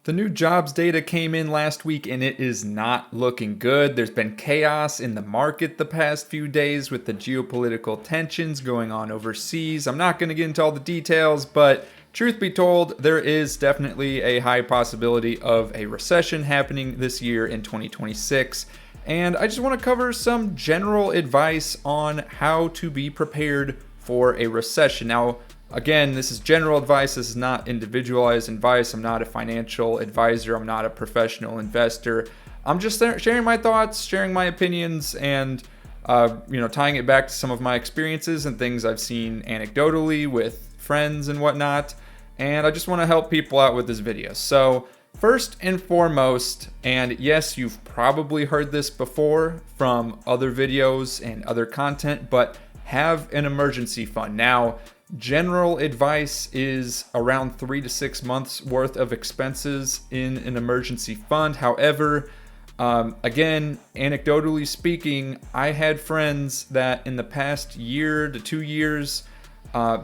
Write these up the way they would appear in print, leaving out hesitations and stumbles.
The new jobs data came in last week and it is not looking good. There's been chaos in the market the past few days with the geopolitical tensions going on overseas. I'm not going to get into all the details, but truth be told, there is definitely a high possibility of a recession happening this year in 2026. And I just want to cover some general advice on how to be prepared for a recession. Now, again, this is general advice. This is not individualized advice. I'm not a financial advisor. I'm not a professional investor. I'm just sharing my thoughts, sharing my opinions, and tying it back to some of my experiences and things I've seen anecdotally with friends and whatnot. And I just want to help people out with this video. So first and foremost, and yes, you've probably heard this before from other videos and other content, but have an emergency fund. Now, general advice is around 3 to 6 months worth of expenses in an emergency fund. However, again, anecdotally speaking, I had friends that in the past year to 2 years,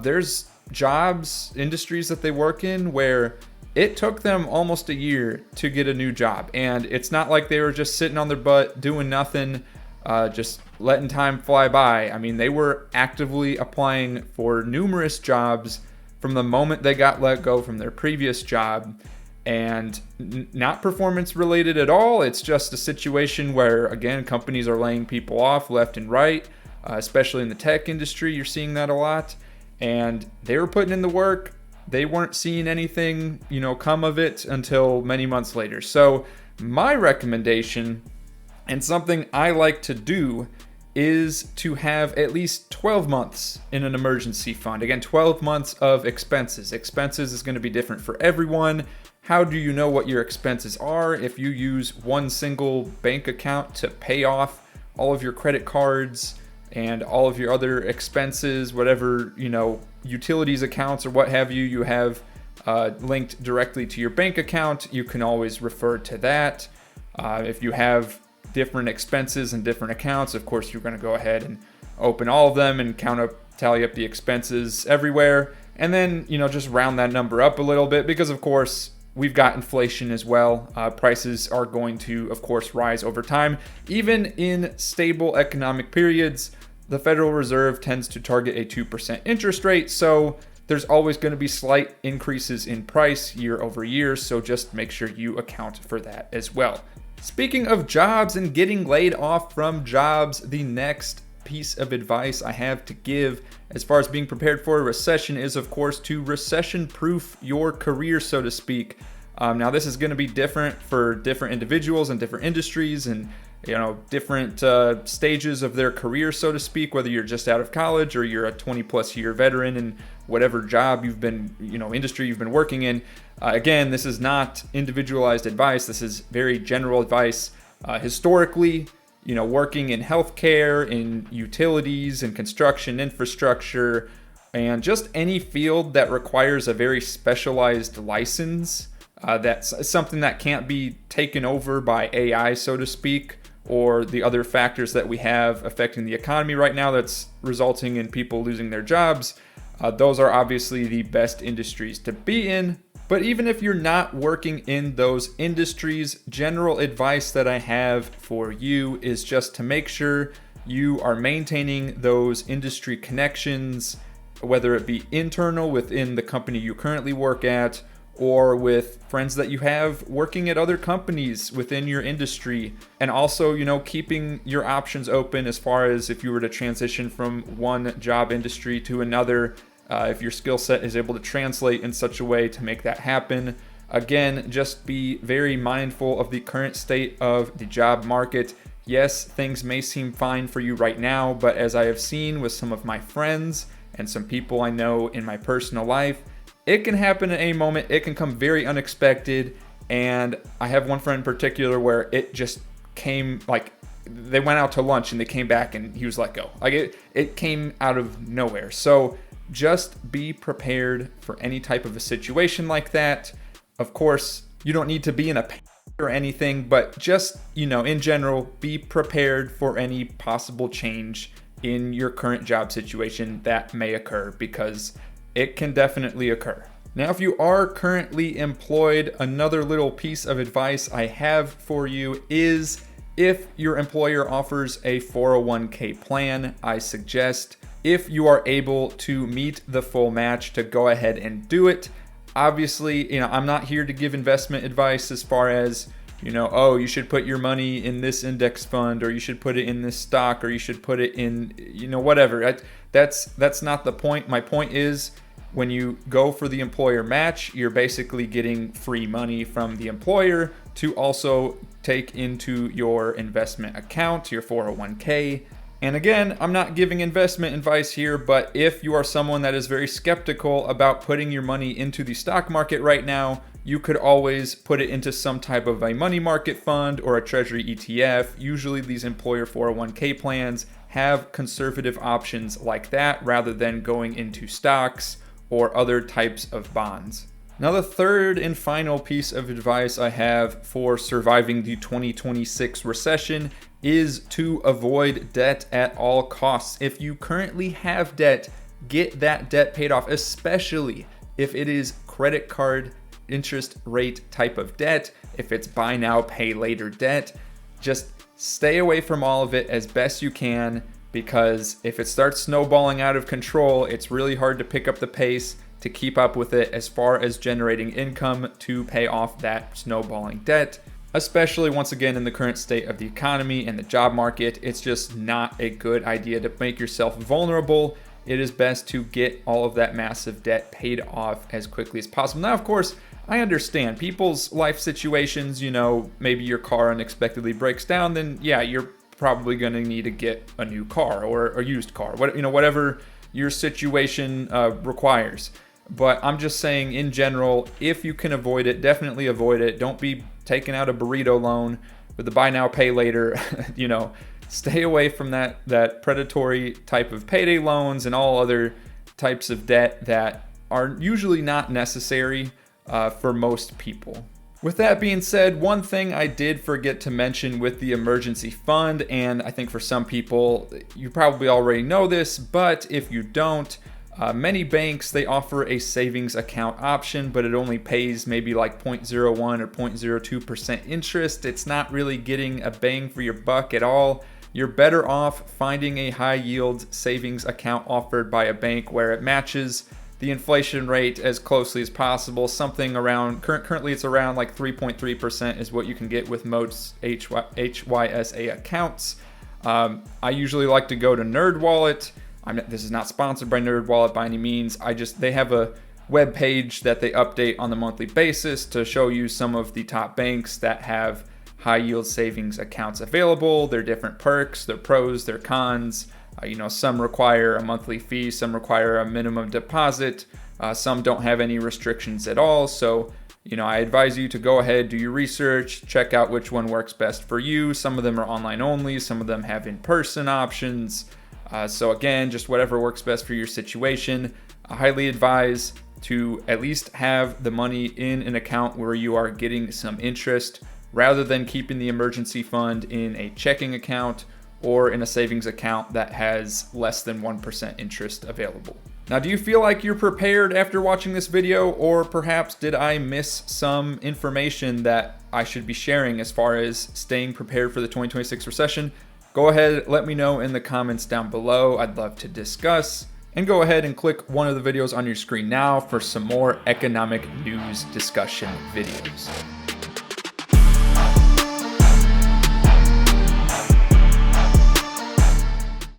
there's jobs, industries that they work in where it took them almost a year to get a new job. And it's not like they were just sitting on their butt doing nothing, just letting time fly by. I mean, they were actively applying for numerous jobs from the moment they got let go from their previous job, and not performance related at all. It's just a situation where, again, companies are laying people off left and right, especially in the tech industry. You're seeing that a lot. And they were putting in the work. They weren't seeing anything, come of it until many months later. So my recommendation, and something I like to do, is to have at least 12 months in an emergency fund. Again, 12 months of expenses. Expenses is going to be different for everyone. How do you know what your expenses are? If you use one single bank account to pay off all of your credit cards and all of your other expenses, whatever, utilities accounts or what have you, you have linked directly to your bank account, you can always refer to that. If you have different expenses and different accounts, of course, you're going to go ahead and open all of them and tally up the expenses everywhere. And then, just round that number up a little bit because, of course, we've got inflation as well. Prices are going to, of course, rise over time. Even in stable economic periods, the Federal Reserve tends to target a 2% interest rate. So there's always going to be slight increases in price year over year. So just make sure you account for that as well. Speaking of jobs and getting laid off from jobs, the next piece of advice I have to give as far as being prepared for a recession is, of course, to recession-proof your career, so to speak. Now, this is going to be different for different individuals and different industries and, different stages of their career, so to speak, whether you're just out of college or you're a 20-plus year veteran in whatever job you've been, industry you've been working in. Again, this is not individualized advice. This is very general advice. Historically, working in healthcare, in utilities, and construction infrastructure, and just any field that requires a very specialized license, that's something that can't be taken over by AI, so to speak, or the other factors that we have affecting the economy right now that's resulting in people losing their jobs. Those are obviously the best industries to be in. But even if you're not working in those industries, general advice that I have for you is just to make sure you are maintaining those industry connections, whether it be internal within the company you currently work at, or with friends that you have working at other companies within your industry. And also, keeping your options open as far as if you were to transition from one job industry to another, if your skill set is able to translate in such a way to make that happen. Again, just be very mindful of the current state of the job market. Yes, things may seem fine for you right now, but as I have seen with some of my friends and some people I know in my personal life, it can happen at any moment. It can come very unexpected. And I have one friend in particular where it just came, like, they went out to lunch and they came back and he was let go. Like it came out of nowhere. So just be prepared for any type of a situation like that. Of course, you don't need to be in a panic or anything, but just, in general, be prepared for any possible change in your current job situation that may occur, because it can definitely occur. Now, if you are currently employed, another little piece of advice I have for you is if your employer offers a 401k plan, I suggest if you are able to meet the full match to go ahead and do it. Obviously, I'm not here to give investment advice as far as, oh, you should put your money in this index fund, or you should put it in this stock, or you should put it in, whatever. That's not the point. My point is, when you go for the employer match, you're basically getting free money from the employer to also take into your investment account, your 401k. And again, I'm not giving investment advice here, but if you are someone that is very skeptical about putting your money into the stock market right now, you could always put it into some type of a money market fund or a treasury ETF. Usually these employer 401k plans have conservative options like that rather than going into stocks or other types of bonds. Now, the third and final piece of advice I have for surviving the 2026 recession is to avoid debt at all costs. If you currently have debt, get that debt paid off, especially if it is credit card interest rate type of debt. If it's buy now, pay later debt, just stay away from all of it as best you can, because if it starts snowballing out of control, it's really hard to pick up the pace to keep up with it as far as generating income to pay off that snowballing debt. Especially once again in the current state of the economy and the job market, it's just not a good idea to make yourself vulnerable. It is best to get all of that massive debt paid off as quickly as possible. Now, of course, I understand people's life situations, maybe your car unexpectedly breaks down, then yeah, you're probably going to need to get a new car or a used car, whatever your situation requires. But I'm just saying, in general, if you can avoid it, definitely avoid it. Don't be taking out a burrito loan with the buy now, pay later. Stay away from that predatory type of payday loans and all other types of debt that are usually not necessary for most people. With that being said, one thing I did forget to mention with the emergency fund, and I think for some people, you probably already know this, but if you don't, many banks, they offer a savings account option, but it only pays maybe like 0.01 or 0.02% interest. It's not really getting a bang for your buck at all. You're better off finding a high yield savings account offered by a bank where it matches the inflation rate as closely as possible. Something around, currently it's around like 3.3% is what you can get with most HYSA accounts. I usually like to go to NerdWallet. This is not sponsored by NerdWallet by any means. They have a web page that they update on a monthly basis to show you some of the top banks that have high yield savings accounts available, their different perks, their pros, their cons. Some require a monthly fee, some require a minimum deposit, some don't have any restrictions at all. So, I advise you to go ahead, do your research, check out which one works best for you. Some of them are online only, some of them have in-person options. So again, just whatever works best for your situation. I highly advise to at least have the money in an account where you are getting some interest rather than keeping the emergency fund in a checking account or in a savings account that has less than 1% interest available. Now, do you feel like you're prepared after watching this video, or perhaps did I miss some information that I should be sharing as far as staying prepared for the 2026 recession? Go ahead, let me know in the comments down below. I'd love to discuss. And go ahead and click one of the videos on your screen now for some more economic news discussion videos.